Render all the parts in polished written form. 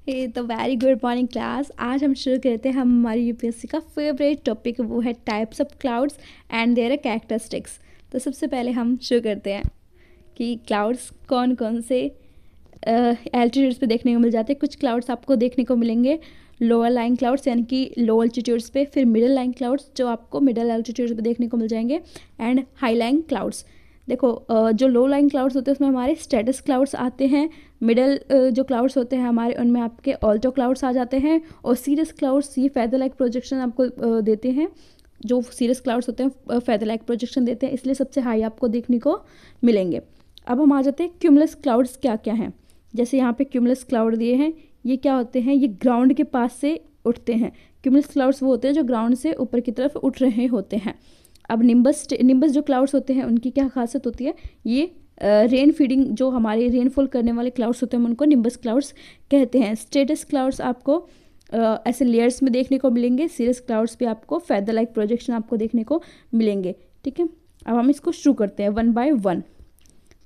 हे तो very good morning class. आज हम शुरू करते हैं हमारी यूपीएससी का फेवरेट टॉपिक, वो है types of clouds and there characteristics. तो सबसे पहले हम शुरू करते हैं कि क्लाउड्स कौन कौन से एल्टीट्यूड्स पे देखने को मिल जाते हैं। कुछ क्लाउड्स आपको देखने को मिलेंगे लोअर लाइन क्लाउड्स यानी कि लो एल्टीट्यूड्स पे, फिर मिडिल लाइन क्लाउड्स जो आपको मिडिल एल्टीट्यूड्स पे देखने को मिल जाएंगे, एंड हाई लाइन क्लाउड्स। देखो जो लो लाइन क्लाउड्स होते हैं उसमें हमारे स्ट्रेटस क्लाउड्स आते हैं। मिडल जो क्लाउड्स होते हैं हमारे, उनमें आपके ऑल्टो क्लाउड्स आ जाते हैं। और सीरियस क्लाउड्स ये फेदर लाइक प्रोजेक्शन आपको देते हैं। जो सीरियस क्लाउड्स होते हैं फेदर लाइक प्रोजेक्शन देते हैं, इसलिए सबसे हाई आपको देखने को मिलेंगे। अब हम आ जाते हैं क्यूमुलस क्लाउड्स क्या क्या हैं। जैसे यहाँ पे क्यूमुलस क्लाउड दिए हैं, ये क्या होते हैं, ये ग्राउंड के पास से उठते हैं। क्यूमुलस क्लाउड्स वो होते हैं जो ग्राउंड से ऊपर की तरफ उठ रहे होते हैं। अब निम्बस जो क्लाउड्स होते हैं उनकी क्या खासियत होती है, ये रेन फीडिंग, जो हमारे रेनफॉल करने वाले क्लाउड्स होते हैं उनको निम्बस क्लाउड्स कहते हैं। स्ट्रेटस क्लाउड्स आपको ऐसे लेयर्स में देखने को मिलेंगे। सीरियस क्लाउड्स पे आपको फेदर लाइक प्रोजेक्शन आपको देखने को मिलेंगे। ठीक है, अब हम इसको शुरू करते हैं वन बाय वन।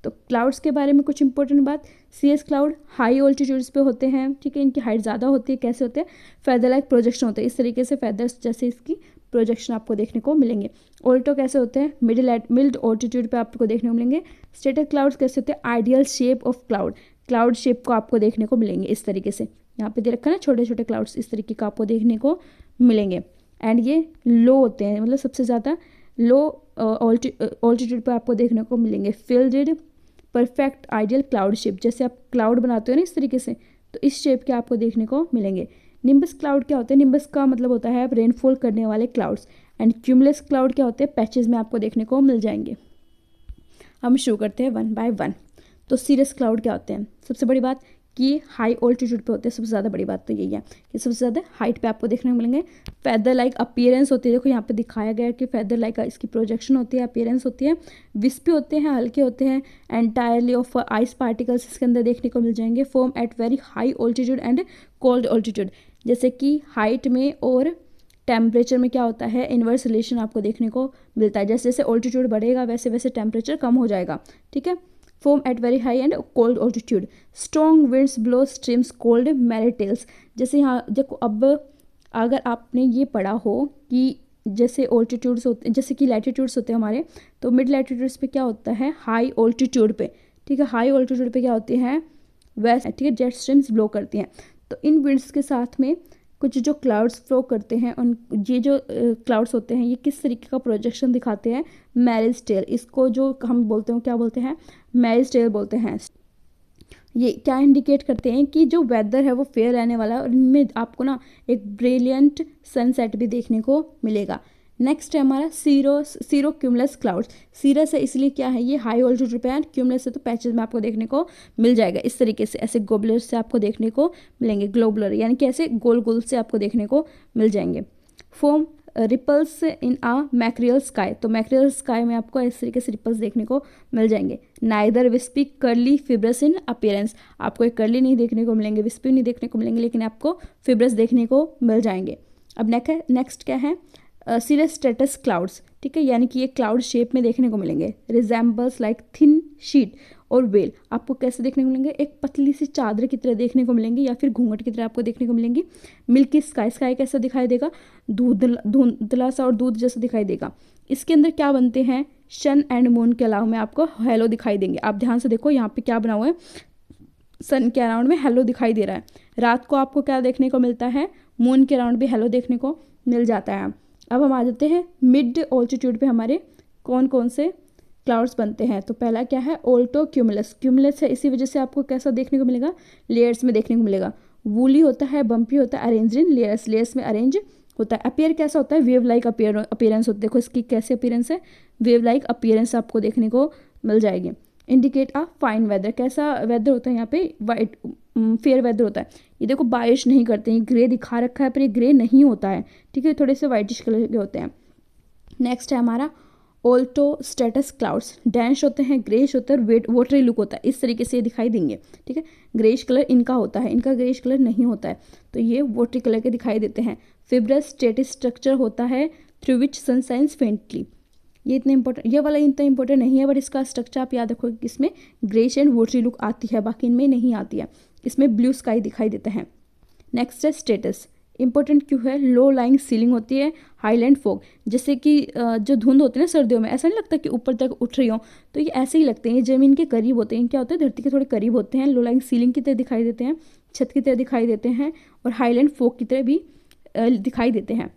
तो क्लाउड्स के बारे में कुछ इंपॉर्टेंट बात, सीरियस क्लाउड हाई ऑल्टीट्यूड्स पे होते हैं। ठीक है, इनकी हाइट ज़्यादा होती है। कैसे होते हैं, फेदर लाइक प्रोजेक्शन होते हैं। इस तरीके से फेदर्स जैसे इसकी प्रोजेक्शन आपको देखने को मिलेंगे। ऑल्टो कैसे होते हैं, मिड ऑल्टीट्यूड पे आपको देखने को मिलेंगे। स्ट्रेटस क्लाउड्स कैसे होते हैं, ideal shape of cloud shape को आपको देखने को मिलेंगे इस तरीके से। यहाँ पे दे रखा है ना, छोटे छोटे क्लाउड्स इस तरीके का आपको देखने को मिलेंगे। एंड ये लो होते हैं, मतलब सबसे ज़्यादा लो ऑल्टीट्यूड पे आपको देखने को मिलेंगे। Field perfect ideal cloud shape, जैसे आप क्लाउड बनाते हो ना इस तरीके से, तो इस शेप के आपको देखने को मिलेंगे। निम्बस क्लाउड क्या होते हैं, निम्बस का मतलब होता है रेनफॉल करने वाले क्लाउड्स। एंड क्यूमुलस क्लाउड क्या होते हैं, पैचेस में आपको देखने को मिल जाएंगे। हम शुरू करते हैं वन बाय वन। तो सीरियस क्लाउड क्या होते हैं, सबसे बड़ी बात कि हाई ऑल्टीट्यूड पे होते हैं। सबसे ज़्यादा बड़ी बात तो यही है कि सबसे ज़्यादा हाइट पे आपको देखने को मिलेंगे। फेदर लाइक अपीयरेंस होती है, देखो यहाँ पे दिखाया गया है कि फेदर लाइक इसकी प्रोजेक्शन होती है, अपीयरेंस होती है। विस्पी होते हैं, हल्के होते हैं। एंटायरली ऑफ आइस पार्टिकल्स इसके अंदर देखने को मिल जाएंगे। Form at very high altitude and cold altitude, जैसे कि हाइट में और टेम्परेचर में क्या होता है, इन्वर्स रिलेशन आपको देखने को मिलता है। जैसे जैसे ऑल्टीट्यूड बढ़ेगा वैसे वैसे टेम्परेचर कम हो जाएगा। ठीक है, form at very high and cold altitude. Strong winds blow streams cold materials, जैसे यहाँ देखो, अब अगर आपने ये पढ़ा हो कि जैसे ऑल्टीट्यूड्स होते, जैसे कि लैटिट्यूड्स होते हैं हमारे, तो मिड लैटिट्यूड्स पे क्या होता है, हाई ऑल्टीट्यूड पे। ठीक है, हाई ऑल्टीट्यूड पे क्या होती हैं, वेस्ट, ठीक है, जेट स्ट्रीम्स ब्लो करती हैं। तो इन विंड्स के साथ में कुछ जो क्लाउड्स फ्लो करते हैं, उन ये जो क्लाउड्स होते हैं ये किस तरीके का प्रोजेक्शन दिखाते हैं, मैरिज टेल। इसको जो हम बोलते हैं क्या बोलते हैं, मैरिज टेल बोलते हैं। ये क्या इंडिकेट करते हैं कि जो वेदर है वो फेयर रहने वाला है, और इनमें आपको ना एक ब्रिलियंट सनसेट भी देखने को मिलेगा। नेक्स्ट है हमारा सीरो क्यूमुलस क्लाउड्स। सीरस है इसलिए क्या है, ये हाई ऑल्टीट्यूड पे है। क्यूमुलस है तो पैचेस में आपको देखने को मिल जाएगा इस तरीके से, ऐसे ग्लोबुलर से आपको देखने को मिलेंगे। ग्लोबुलर यानी कि ऐसे गोल गोल से आपको देखने को मिल जाएंगे। फॉर्म रिपल्स इन आ मैक्रियल स्काई, तो मैक्रियल स्काई में आपको इस तरीके से रिपल्स देखने को मिल जाएंगे। नाइदर विस्पी कर्ली फिब्रस इन अपीयरेंस, आपको एक कर्ली नहीं देखने को मिलेंगे, विस्पी नहीं देखने को मिलेंगे, लेकिन आपको फिब्रस देखने को मिल जाएंगे। अब नेक्स्ट क्या है, सीरियस स्ट्रेटस क्लाउड्स। ठीक है, यानी कि ये क्लाउड शेप में देखने को मिलेंगे। रिजेंबल्स लाइक थिन शीट और वेल, आपको कैसे देखने को मिलेंगे, एक पतली सी चादर की तरह देखने को मिलेंगी, या फिर घूंघट की तरह आपको देखने को मिलेंगी। मिल्की स्काई कैसा दिखाई देगा, धुंधला सा और दूध जैसा दिखाई देगा। इसके अंदर क्या बनते हैं, सन एंड मून के अलावा में आपको हेलो दिखाई देंगे। आप ध्यान से देखो यहाँ पे क्या बना हुआ है, सन के अराउंड में हेलो दिखाई दे रहा है। रात को आपको क्या देखने को मिलता है, मून के अराउंड भी हेलो देखने को मिल जाता है। अब हम आ जाते हैं मिड ऑल्टीट्यूड पे हमारे कौन कौन से क्लाउड्स बनते हैं। तो पहला क्या है, ऑल्टो क्यूमुलस। क्यूमुलस है इसी वजह से आपको कैसा देखने को मिलेगा, लेयर्स में देखने को मिलेगा। वूली होता है, बम्पी होता है, अरेंज इन लेयर्स में अरेंज होता है। अपीयर कैसा होता है, वेव लाइक अपीयरेंस होता है। देखो इसकी कैसे अपीयरेंस है, वेव लाइक अपीयरेंस आपको देखने को मिल जाएगी। इंडिकेट आ फाइन वेदर, कैसा वेदर होता है यहाँ पे, वाइट फेयर वेदर होता है। ये देखो बारिश नहीं करते, ये ग्रे दिखा रखा है पर ये ग्रे नहीं होता है। ठीक है, थोड़े से वाइटिश कलर के होते हैं। नेक्स्ट है हमारा ऑल्टो स्ट्रेटस क्लाउड्स। डेंस होते हैं, ग्रेश होता है, और वाटरी लुक होता है। इस तरीके से ये दिखाई देंगे। ठीक है, ग्रेश कलर इनका होता है, इनका ग्रेश कलर नहीं होता है, तो ये वाटरी कलर के दिखाई देते हैं। फिब्रस स्ट्रेटिस स्ट्रक्चर होता है through which sun shines faintly. ये इतना इंपॉर्टेंट, ये वाला इतना इंपॉर्टेंट नहीं है, बट इसका स्ट्रक्चर आप याद रखो, इसमें ग्रेश एंड वाटरी लुक आती है, बाकी इनमें नहीं आती है। इसमें ब्लू स्काई दिखाई देता है। नेक्स्ट है स्टेटस, इंपॉर्टेंट क्यों है? लो लाइंग सीलिंग होती है, हाईलैंड फॉग, जैसे कि जो धुंध होती है ना सर्दियों में, ऐसा नहीं लगता कि ऊपर तक उठ रही हो, तो ये ऐसे ही लगते हैं, ये ज़मीन के करीब होते हैं, क्या होता है धरती के थोड़े करीब होते हैं, लो लाइंग सीलिंग की तरह दिखाई देते हैं, छत की तरह दिखाई देते हैं, और हाईलैंड फॉग की तरह भी दिखाई देते हैं।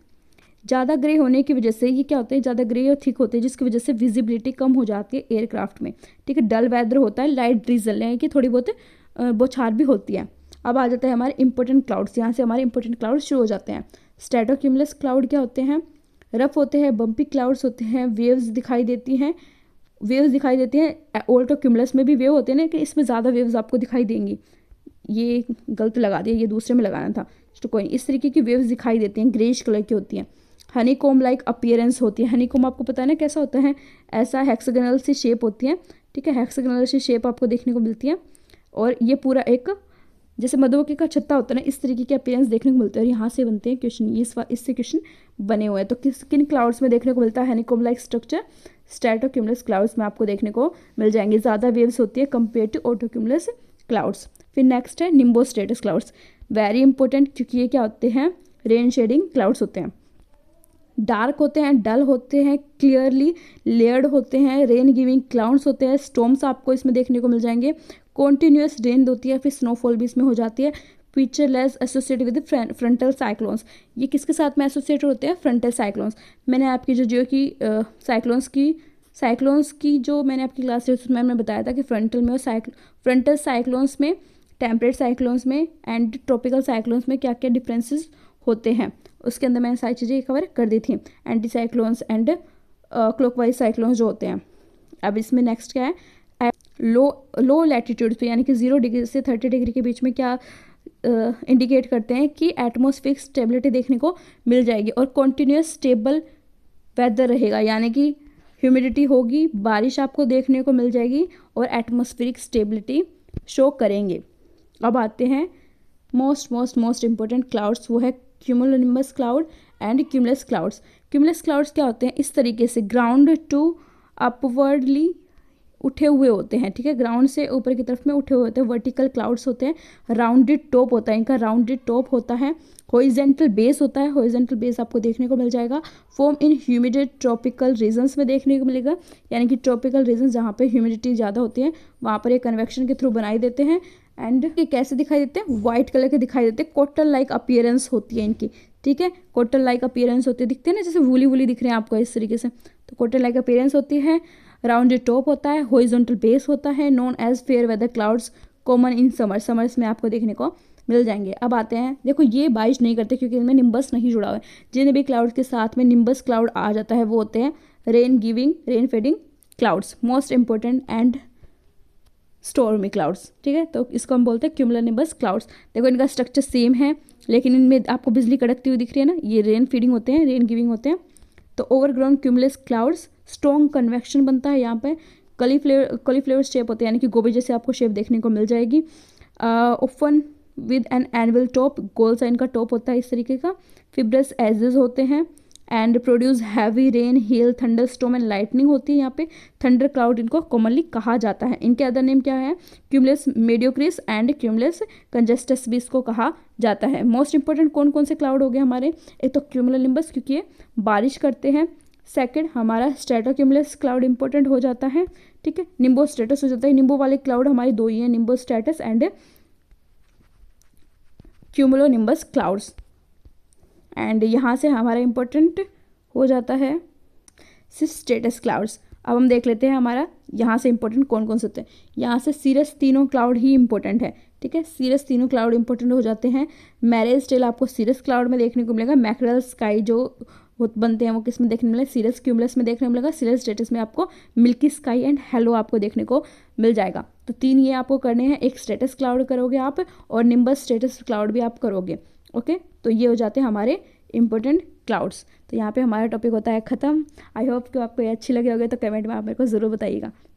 ज़्यादा ग्रे होने की वजह से ये क्या होते हैं, ज़्यादा ग्रे और थिक होते हैं, जिसकी वजह से विजिबिलिटी कम हो जाती है एयरक्राफ्ट में, ठीक है। डल वेदर होता है, लाइट ड्रिजल है कि थोड़ी बहुत बौछार भी होती है। अब आ जाता है हमारे इंपॉर्टेंट क्लाउड्स, यहाँ से हमारे इंपॉर्टेंट क्लाउड्स शुरू हो जाते हैं। स्ट्रेटोक्यूमुलस क्लाउड क्या होते हैं? रफ होते हैं, बम्पी क्लाउड्स होते हैं, वेव्स दिखाई देती हैं, ऑल्टोक्यूमुलस में भी वेव होते हैं ना, कि इसमें ज़्यादा वेव्स आपको दिखाई देंगी, ये गलत लगा दिया, ये दूसरे में लगाना था, तो कोई इस तरीके की वेव्स दिखाई देती हैं, ग्रेश कलर की होती हैं। हनीकॉम लाइक अपीयरेंस होती है, हनीकॉम आपको पता है ना कैसा होता है, ऐसा हेक्सागोनल सी शेप होती है, ठीक है, हेक्सागोनल सी शेप आपको देखने को मिलती है, और ये पूरा एक जैसे मधुमक्खी का छत्ता होता है ना, इस तरीके के अपीयरेंस देखने को मिलते हैं, और यहाँ से बनते हैं क्वेश्चन, ये इससे क्वेश्चन बने हुए हैं। तो किन क्लाउड्स में देखने को मिलता है हनीकॉम लाइक स्ट्रक्चर? स्ट्रेटोक्यूमुलस क्लाउड्स में आपको देखने को मिल जाएंगे, ज़्यादा वेव्स होती है कंपेयर टू ऑल्टोक्यूमुलस क्लाउड्स। फिर नेक्स्ट है निम्बोस्ट्रेटस क्लाउड्स, वेरी इंपॉर्टेंट, क्योंकि ये क्या होते हैं, रेन शेडिंग क्लाउड्स होते हैं, डार्क होते हैं, डल होते हैं, क्लियरली लेयर्ड होते हैं, रेन गिविंग क्लाउड्स होते हैं, स्टॉर्म्स आपको इसमें देखने को मिल जाएंगे, कॉन्टिन्यूस रेन होती है, फिर स्नोफॉल भी इसमें हो जाती है, featureless associated with frontal cyclones, ये किसके साथ में एसोसिएटेड होते हैं? Frontal cyclones. मैंने आपकी जो की साइक्लोन्स की जो मैंने आपकी क्लास उसमें मैंने बताया था कि फ्रंटल में और फ्रंटल साइक्लोन्स में, टेम्परेट साइक्लोन्स में एंड ट्रॉपिकल साइक्लोन्स में क्या क्या डिफरेंसेस होते हैं, उसके अंदर मैंने सारी चीज़ें कवर कर दी थी, anti cyclones and clockwise cyclones जो होते हैं। अब इसमें नेक्स्ट क्या है, लो लैटिट्यूड पे यानी कि 0 डिग्री से 30 डिग्री के बीच में क्या इंडिकेट करते हैं कि एटमॉस्फेरिक स्टेबिलिटी देखने को मिल जाएगी, और कॉन्टीन्यूस स्टेबल वेदर रहेगा, यानी कि ह्यूमिडिटी होगी, बारिश आपको देखने को मिल जाएगी, और एटमॉस्फेरिक स्टेबिलिटी शो करेंगे। अब आते हैं मोस्ट इंपॉर्टेंट क्लाउड्स, वो है cumulonimbus cloud and cumulus clouds. Cumulus clouds क्या होते हैं? इस तरीके से ग्राउंड टू अपवर्डली उठे हुए होते हैं, ठीक है, ग्राउंड से ऊपर की तरफ में उठे हुए होते हैं, वर्टिकल क्लाउड्स होते हैं, राउंडेड टॉप होता है इनका, राउंडेड टॉप होता है, हॉरिजॉन्टल बेस होता है, हॉरिजॉन्टल बेस आपको देखने को मिल जाएगा, form in humid tropical regions में देखने को मिलेगा, यानी कि ट्रॉपिकल रीजन जहाँ पे ह्यूमिडिटी ज़्यादा होती है वहाँ पर ये कन्वेक्शन के थ्रू बनाई देते हैं, एंड ये कैसे दिखाई देते हैं? वाइट कलर के दिखाई देते हैं, कॉटन लाइक अपीयरेंस होती है इनकी, ठीक है, कॉटन लाइक अपीयरेंस होती है, दिखते हैं ना जैसे वूली दिख रहे हैं आपको इस तरीके से, तो कॉटन लाइक अपीयरेंस होती है, राउंडेड टॉप होता है, हॉरिजॉन्टल बेस होता है, known as fair weather clouds, common in summers में आपको देखने को मिल जाएंगे। अब आते हैं, देखो ये बारिश नहीं करते क्योंकि इनमें निम्बस नहीं जुड़ा हुआ है, जिन्हें भी क्लाउड के साथ में निम्बस क्लाउड आ जाता है वो होते हैं rain giving rain fading clouds, most important and stormy clouds, ठीक है, तो इसको हम बोलते हैं क्यूमुलोनिम्बस क्लाउड्स। देखो इनका स्ट्रक्चर सेम है, लेकिन इनमें आपको बिजली कड़कती हुई दिख रही है ना, ये रेन फीडिंग होते हैं, रेन गिविंग होते हैं। तो overground cumulus clouds, strong convection बनता है यहाँ पे, कॉलीफ्लावर शेप होते हैं, यानी कि गोभी जैसे आपको शेप देखने को मिल जाएगी, open with an annual top, गोल सा इनका टॉप होता है इस तरीके का, फिब्रस एजेस होते हैं, and produce heavy rain, hello, thunder storm and lightning होती है यहाँ पे, थंडर क्लाउड इनको कॉमनली कहा जाता है। इनके अदर नेम क्या है? क्यूमुलस मेडियोक्रिस एंड क्यूमुलस कंजस्टस भी इसको कहा जाता है। मोस्ट इंपॉर्टेंट कौन कौन से क्लाउड हो गए हमारे? एक तो क्यूमुलोनिम्बस क्योंकि ये बारिश करते हैं, सेकंड हमारा स्ट्रेटोक्यूमुलस क्लाउड इंपॉर्टेंट हो जाता है, ठीक है, निम्बो स्ट्रेटस हो जाता है, निम्बो वाले क्लाउड हमारे दो ही हैं, Nimbo स्ट्रेटस and cumulonimbus clouds, and यहाँ से हमारा इंपॉर्टेंट हो जाता है स्ट्रेटस क्लाउड्स। अब हम देख लेते हैं हमारा यहाँ से इंपॉर्टेंट कौन कौन से होते हैं। यहाँ से सीरस तीनों क्लाउड ही इंपॉर्टेंट है, ठीक है, सीरस तीनों क्लाउड इंपॉर्टेंट हो जाते हैं। मैरेज टेल आपको सीरस क्लाउड में देखने को मिलेगा, मैकरल स्काई जो बनते हैं वो किस में देखने को मिलेगा? सीरस क्यूमुलस में देखने को मिलेगा, सीरस स्ट्रेटस में आपको मिल्की स्काई एंड हेलो आपको देखने को मिल जाएगा। तो तीन ये आपको करने हैं, एक स्ट्रेटस क्लाउड करोगे आप और निम्बस स्ट्रेटस क्लाउड भी आप करोगे, ओके। तो ये हो जाते हैं हमारे इंपॉर्टेंट क्लाउड्स। तो यहाँ पे हमारा टॉपिक होता है ख़त्म। आई होप कि आपको ये अच्छी लगे होगे, तो कमेंट में आप मेरे को ज़रूर बताइएगा।